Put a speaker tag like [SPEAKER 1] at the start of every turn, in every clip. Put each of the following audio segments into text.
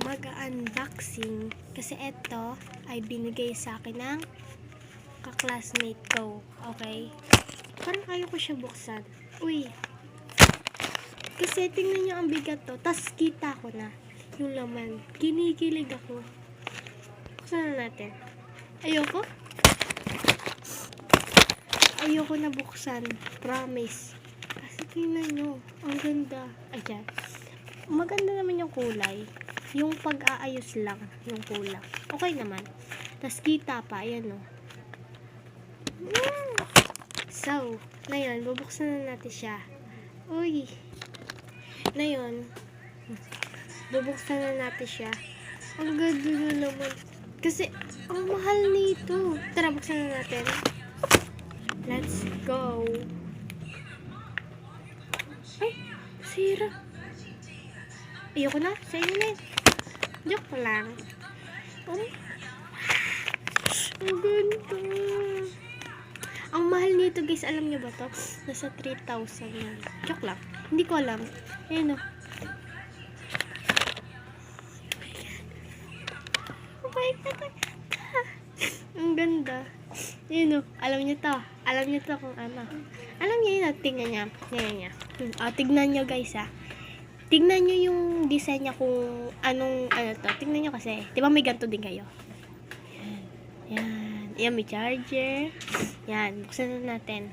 [SPEAKER 1] mag-unboxing kasi ito ay binigay sa akin ng ka-classmate ko. Okay? Parang ayaw ko siya buksan. Uy! Kasi tingnan nyo ang bigat to. Tas kita ko na yung laman. Kinikilig ako. Buksan na natin. Ayoko na buksan. Promise. Kasi tingnan nyo. Ang ganda. Ayan. Maganda naman yung kulay. Yung pag-aayos lang. Yung kulang. Okay naman. Tas kita pa. Ayan o. So, ngayon, bubuksan na natin siya. Uy! Ngayon, bubuksan na natin siya. Ang ganda na naman. Kasi, ang mahal nito. Tara, buksan na natin. Let's go. Ay, sira. Ayoko na. Sa inyo na yun. Joke lang. Ay. Ang ganda. Ang mahal nito guys. Alam niyo ba to? Nasa 3,000 yan. Joke lang. Hindi ko alam. Ayan o. Oh my God. Ang ganda. Ayan o. Alam niyo to. Alam niyo to kung ano. Alam niyo yun. Tingnan niya. Tingnan niya. Tignan niyo guys ha. Tingnan nyo yung design niya kung anong to. Tingnan nyo kasi. Diba may ganito din kayo? Yan. Yan, may charger. Yan. Buksan na natin.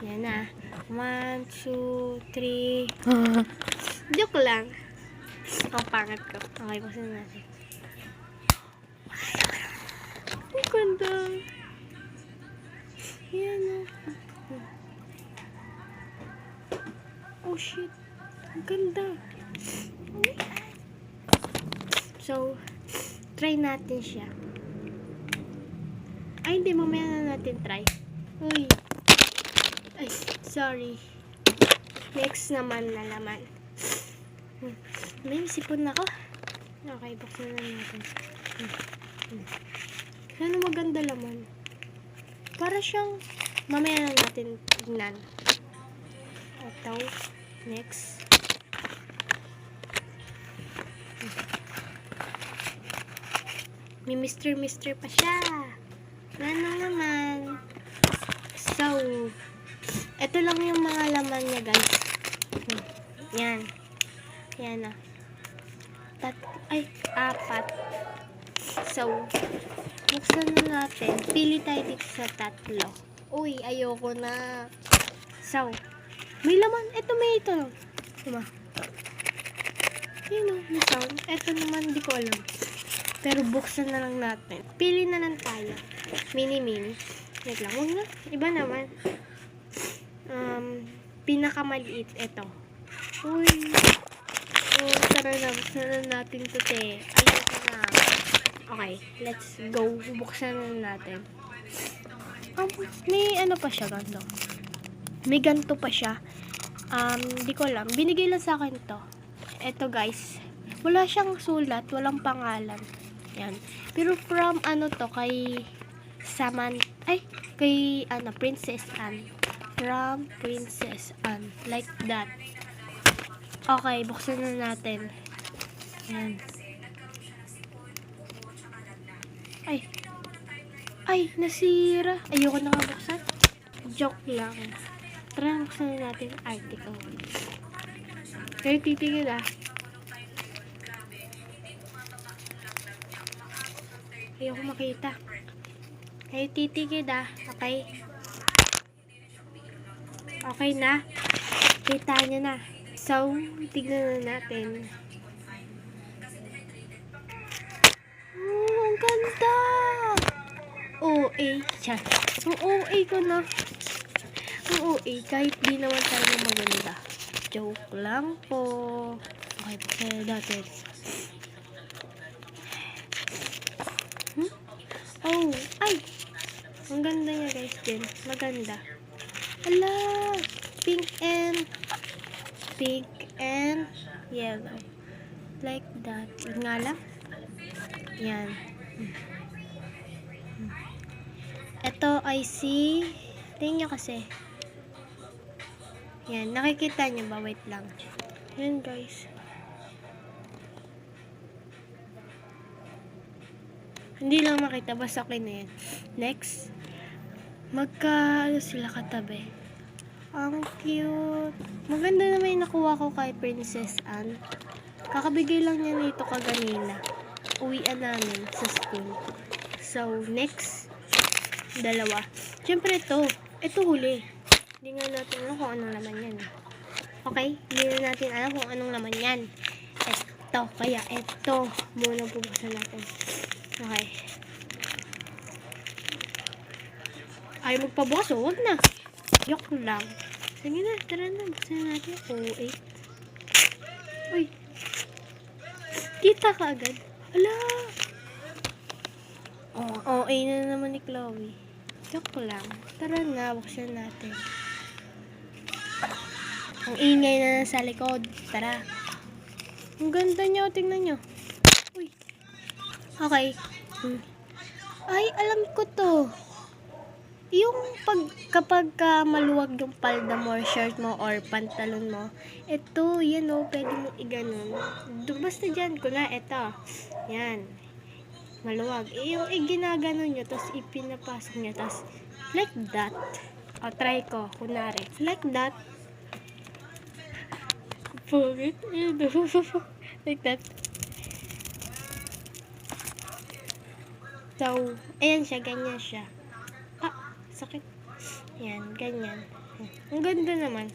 [SPEAKER 1] Yan na. 1, 2, 3. Joke lang. Ang pangat ko. Okay, buksan na natin. Ang ganda. Yan na. Oh shit. Ang ganda. So, try natin siya. Ay, hindi. Mamaya na natin try. Uy. Ay, sorry. Next naman na laman. May sipon na ako. Okay, buksan na natin. Ano maganda laman. Para siyang mamaya na natin tignan. Ito. Next. May Mr. pa siya. Ano naman. So, ito lang yung mga laman niya guys. Yan. Yan na. Apat. So, buksan na natin. Pili tayo dito sa tatlo. Uy, ayoko na. So, may laman. Ito lang. Diba? Yun o, may sound. Ito naman, hindi ko alam. Pero buksan na lang natin. Pili na lang tayo. Mini. Wait lang. Huwag na. Iba naman. Pinakamaliit. Ito. Uy. Oh, tara na. Buksan na natin ito, te. Ayoko na. Okay. Let's go. Buksan na natin. May ano pa siya, ganito. May ganito pa siya. Di ko alam. Binigay lang sa akin to. Ito guys. Wala siyang sulat. Walang pangalan. Yan. Pero from kay Princess Anne. From Princess Anne. Like that. Okay, buksan na natin. Yan. Ay, nasira. Ayoko na buksan. Joke lang. Tara, buksan na natin ang article. Kayo titigil Ayoko makita. Kayo titigil Okay? Okay na? Kita nyo na. So, tignan na natin. Oh, ang ganda! OA. Siya. Ang OA ko na. Ang OA. Kahit di naman talaga maganda. Joke lang po. Okay, buksan natin. Oh, ay! Ang ganda niya guys din. Maganda. Ala! Pink and yellow. Like that. Nga lang. Yan. Ito ay tingnan nyo kasi. Yan, nakikita nyo ba? Wait lang. Yan guys. Hindi lang makita, basta okay na yan. Next. Ano sila katabi. Ang cute. Maganda naman yung nakuha ko kay Princess Anne. Kakabigay lang niya nito kaganina. Uwian namin sa school. So, next. Dalawa. Siyempre ito. Ito huli. Hindi nga natin alam kung anong laman yan. Okay? Hindi na natin alam kung anong laman yan. Ito. Kaya ito. Muna bubuksan natin. Okay. Ay, magpabukas. Huwag na. Joke lang. Sige na. Tara na. Buksan natin. 08. Uy. Kita ka agad. Ala. OA na naman ni Chloe. Joke lang. Tara na. Buksan natin. Ang ingay na sa likod. Tara. Ang ganda niya. Tingnan nyo. Uy. Okay. Ay, alam ko to. Yung kapag maluwag yung palda mo or shirt mo or pantalon mo, ito, yan o, pwede mo iganon. Basta dyan ko na, ito. Yan. Maluwag. Yung ginaganon nyo, tapos ipinapasok nyo, tapos like that. O, try ko, kunwari. Like that. Pugit. Like that. So, ayan siya, ganyan siya. Sakit. Yan, ganyan. Ang ganda naman.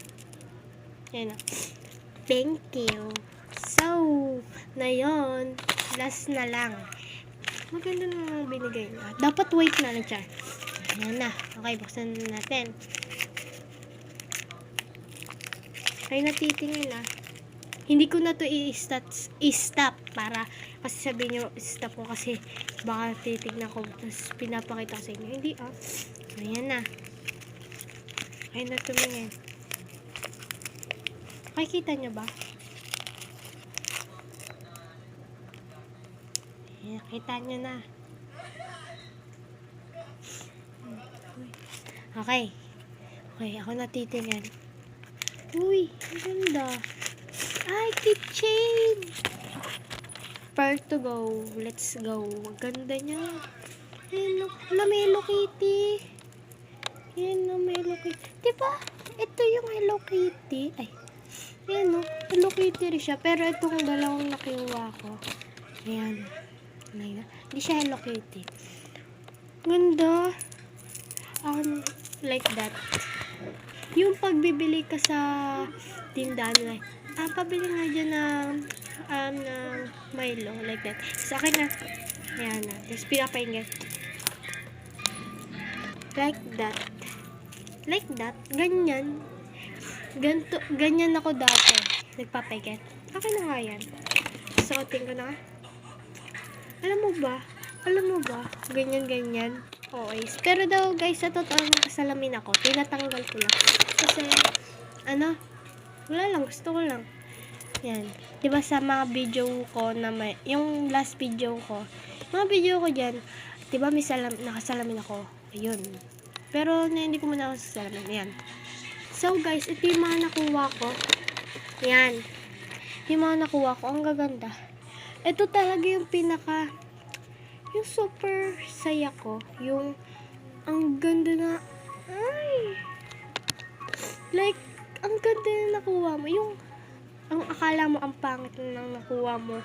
[SPEAKER 1] Yan o. Thank you. So, na yun. Last na lang. Maganda naman binigay niya. Dapat wait na lang siya. Yan na. Okay, buksan natin. Kaya natitingin na. Hindi ko na to i-stop para kasi sabihin nyo, stop ko kasi baka titignan ko tapos pinapakita ko sa inyo. Hindi Ayan na. Ayan na tumingin. Nakikita nyo ba? Ayan, nakita nyo na. Okay. Okay, ako natitingin. Uy, ang ganda. Ay, keychain! Where to go? Let's go. Ang ganda niya. Hello, Hello Kitty. Yan o, Hello Kitty. Diba? Ito yung Hello Kitty. Ay. Yan o, Hello Kitty rin siya. Pero itong dalawang nakuha ko. Ayan. Hindi siya Hello Kitty. Ganda. Like that. Yung pagbibili ka sa tindahan na, pabili nga dyan ng Milo. Like that. Sa akin na. Ayan na. Tapos pinapaingat. Like that. Like that. Ganyan. Ganyan ako dati. Nagpapaingat. Akin na nga yan. Suotin ko na. Alam mo ba? Ganyan. Okay. Pero daw guys, sa totoo kasalamin ako. Tinatanggal ko lang. Kasi, wala lang. Gusto ko lang. Yan. Diba sa mga video ko na yung last video ko, mga video ko dyan, diba may nakasalamin ako. Ayun. Pero hindi ko muna nakasalamin. Yan. So guys, ito yung mga nakuha ko. Yan. Yung mga nakuha ko. Ang gaganda. Ito talaga yung yung super saya ko. Yung, ang ganda na, like, ang ganda na nakuha mo. Yung, ang akala mo, ang pangit na nakuha mo,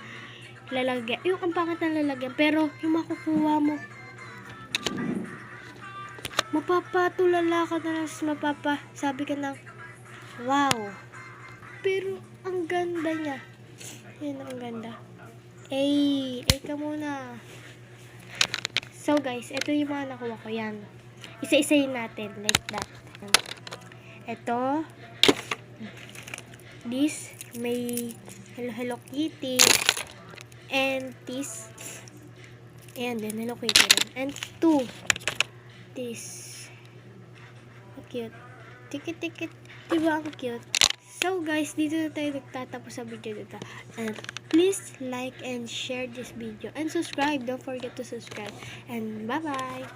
[SPEAKER 1] lalagyan. Yung ang pangit na lalagyan. Pero, yung makukuha mo, mapapatulala ka na, sabi ka na, wow. Pero, ang ganda niya. Yan, ang ganda. Ay ka muna. So, guys, ito yung mga nakuha ko. Yan. Isa-isayin natin. Like that. Ito. This. May Hello Kitty. And this. Ayan din. Hello Kitty rin. And two. This. Ang cute. Tikit. Diba ang cute? So guys, dito na tayo nagtatapos sa video dito. And please like and share this video. And subscribe. Don't forget to subscribe. And bye-bye.